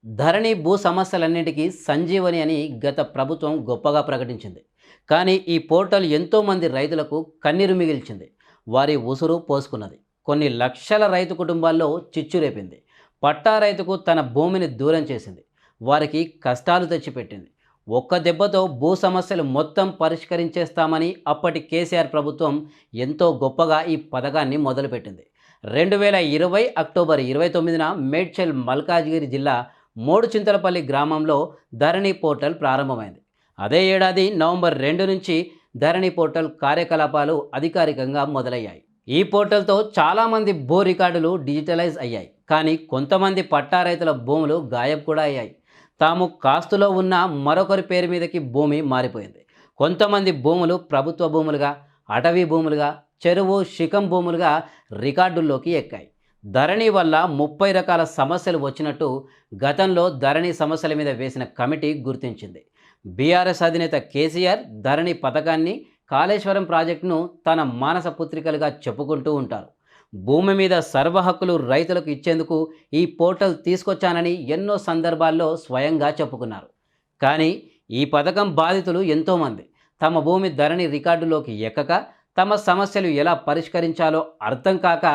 ధరణి భూ సమస్యలన్నింటికీ సంజీవని అని గత ప్రభుత్వం గొప్పగా ప్రకటించింది. కానీ ఈ పోర్టల్ ఎంతోమంది రైతులకు కన్నీరు మిగిల్చింది. వారి ఉసురు పోసుకున్నది. కొన్ని లక్షల రైతు కుటుంబాల్లో చిచ్చు రేపింది. పట్టా రైతుకు తన భూమిని దూరం చేసింది. వారికి కష్టాలు తెచ్చిపెట్టింది. ఒక్క దెబ్బతో భూ సమస్యలు మొత్తం పరిష్కరించేస్తామని అప్పటి కేసీఆర్ ప్రభుత్వం ఎంతో గొప్పగా ఈ పథకాన్ని మొదలుపెట్టింది. 2020 అక్టోబర్ 29న మేడ్చల్ మల్కాజ్గిరి జిల్లా మోడుచింతలపల్లి గ్రామంలో ధరణి పోర్టల్ ప్రారంభమైంది. అదే ఏడాది నవంబర్ 2 నుంచి ధరణి పోర్టల్ కార్యకలాపాలు అధికారికంగా మొదలయ్యాయి. ఈ పోర్టల్తో చాలామంది భూ రికార్డులు డిజిటలైజ్ అయ్యాయి. కానీ కొంతమంది పట్టా రైతుల భూములు గాయబ్ కూడా అయ్యాయి. తాము కాస్తులో ఉన్న మరొకరి పేరు మీదకి భూమి మారిపోయింది. కొంతమంది భూములు ప్రభుత్వ భూములుగా, అటవీ భూములుగా, చెరువు శిఖం భూములుగా రికార్డుల్లోకి ఎక్కాయి. ధరణి వల్ల 30 రకాల సమస్యలు వచ్చినట్టు గతంలో ధరణి సమస్యల మీద వేసిన కమిటీ గుర్తించింది. బీఆర్ఎస్ అధినేత కేసీఆర్ ధరణి పథకాన్ని, కాళేశ్వరం ప్రాజెక్టును తన మానస పుత్రికలుగా చెప్పుకుంటూ ఉంటారు. భూమి మీద సర్వ హక్కులు రైతులకు ఇచ్చేందుకు ఈ పోర్టల్ తీసుకొచ్చానని ఎన్నో సందర్భాల్లో స్వయంగా చెప్పుకున్నారు. కానీ ఈ పథకం బాధితులు ఎంతోమంది తమ భూమి ధరణి రికార్డులోకి ఎక్కక, తమ సమస్యలు ఎలా పరిష్కరించాలో అర్థం కాక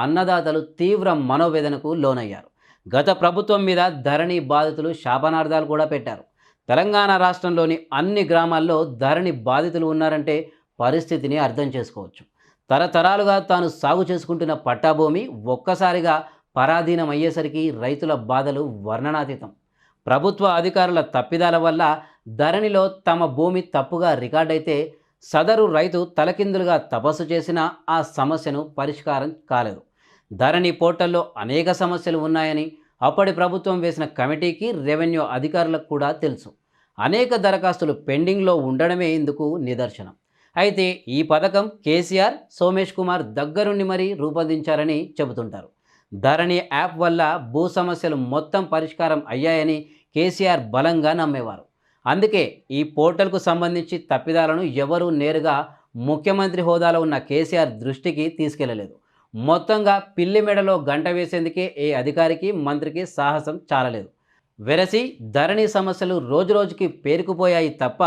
అన్నదాతలు తీవ్ర మనోవేదనకు లోనయ్యారు. గత ప్రభుత్వం మీద ధరణి బాధితులు శాపనార్థాలు కూడా పెట్టారు. తెలంగాణ రాష్ట్రంలోని అన్ని గ్రామాల్లో ధరణి బాధితులు ఉన్నారంటే పరిస్థితిని అర్థం చేసుకోవచ్చు. తరతరాలుగా తాను సాగు చేసుకుంటున్న పట్టాభూమి ఒక్కసారిగా పరాధీనం అయ్యేసరికి రైతుల బాధలు వర్ణనాతీతం. ప్రభుత్వ అధికారుల తప్పిదాల వల్ల ధరణిలో తమ భూమి తప్పుగా రికార్డైతే సదరు రైతు తలకిందులుగా తపస్సు చేసినా ఆ సమస్యను పరిష్కారం కాలేదు. ధరణి పోర్టల్లో అనేక సమస్యలు ఉన్నాయని అప్పటి ప్రభుత్వం వేసిన కమిటీకి, రెవెన్యూ అధికారులకు కూడా తెలుసు. అనేక దరఖాస్తులు పెండింగ్లో ఉండడమే ఇందుకు నిదర్శనం. అయితే ఈ పథకం కేసీఆర్, సోమేష్ కుమార్ దగ్గరుండి మరీ రూపొందించారని చెబుతుంటారు. ధరణి యాప్ వల్ల భూ సమస్యలు మొత్తం పరిష్కారం అయ్యాయని కేసీఆర్ బలంగా నమ్మేవారు. అందుకే ఈ పోర్టల్కు సంబంధించి తప్పిదాలను ఎవరూ నేరుగా ముఖ్యమంత్రి హోదాలో ఉన్న కేసీఆర్ దృష్టికి తీసుకెళ్లలేదు. మొత్తంగా పిల్లి మెడలో గంట వేసేందుకే ఏ అధికారికి, మంత్రికి సాహసం చాలలేదు. వెరసి ధరణి సమస్యలు రోజురోజుకి పేరుకుపోయాయి తప్ప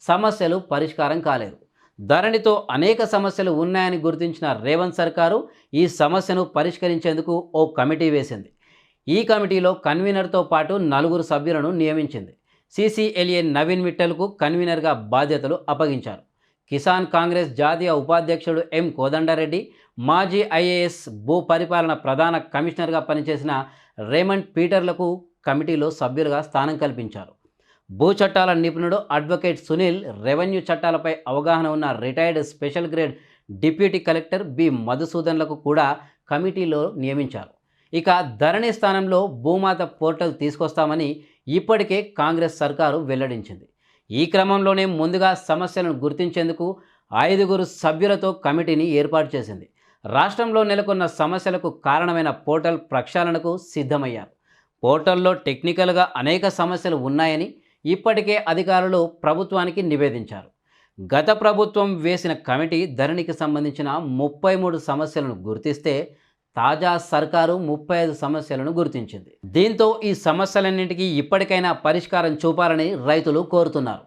సమస్యలు పరిష్కారం కాలేదు. ధరణితో అనేక సమస్యలు ఉన్నాయని గుర్తించిన రేవంత్ సర్కారు ఈ సమస్యను పరిష్కరించేందుకు ఓ కమిటీ వేసింది. ఈ కమిటీలో కన్వీనర్తో పాటు 4 సభ్యులను నియమించింది. సీసీఎల్ఏ నవీన్ మిట్టల్కు కన్వీనర్గా బాధ్యతలు అప్పగించారు. కిసాన్ కాంగ్రెస్ జాతీయ ఉపాధ్యక్షుడు ఎం కోదండరెడ్డి, మాజీ ఐఏఎస్ భూ పరిపాలన ప్రధాన కమిషనర్గా పనిచేసిన రేమండ్ పీటర్లకు కమిటీలో సభ్యులుగా స్థానం కల్పించారు. భూ చట్టాల నిపుణుడు అడ్వకేట్ సునీల్, రెవెన్యూ చట్టాలపై అవగాహన ఉన్న retired special grade deputy collector B మధుసూదన్లకు కూడా కమిటీలో నియమించారు. ఇక ధరణి స్థానంలో భూమాత పోర్టల్ తీసుకొస్తామని ఇప్పటికే కాంగ్రెస్ సర్కారు వెల్లడించింది. ఈ క్రమంలోనే ముందుగా సమస్యలను గుర్తించేందుకు 5 సభ్యులతో కమిటీని ఏర్పాటు చేసింది. రాష్ట్రంలో నెలకొన్న సమస్యలకు కారణమైన పోర్టల్ ప్రక్షాళనకు సిద్ధమయ్యారు. పోర్టల్లో టెక్నికల్గా అనేక సమస్యలు ఉన్నాయని ఇప్పటికే అధికారులు ప్రభుత్వానికి నివేదించారు. గత ప్రభుత్వం వేసిన కమిటీ ధరణికి సంబంధించిన 33 సమస్యలను గుర్తిస్తే తాజా సర్కారు 35 సమస్యలను గుర్తించింది. దీంతో ఈ సమస్యలన్నింటికీ ఇప్పటికైనా పరిష్కారం చూపాలని రైతులు కోరుతున్నారు.